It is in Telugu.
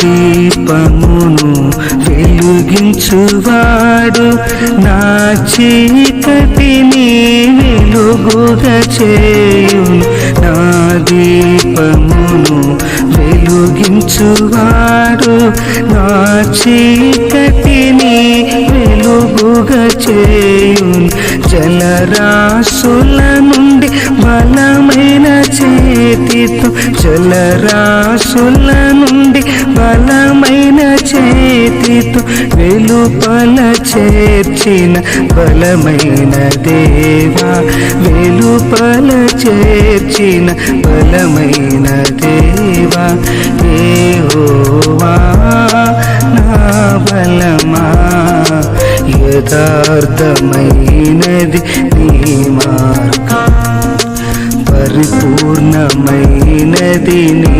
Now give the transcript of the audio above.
దీపమును వెలుగించువాడు, నా చీకటిని వెలుగుగా చేయును. నా దీపమును వెలుగించువాడు, నా చీకటిని వెలుగుగా చేయును. జలరాశుల నుండి బలమైన చేతితో, జలరాశుల నుండి బలమైన చేతితో వెలుపల చేర్చిన బలమైన దేవా, వెలుపల చేర్చిన బలమైన దేవా. యెహోవా నా బలమా, యథార్థమైనది నీ మార్గం, పరిపూర్ణమైనది నీ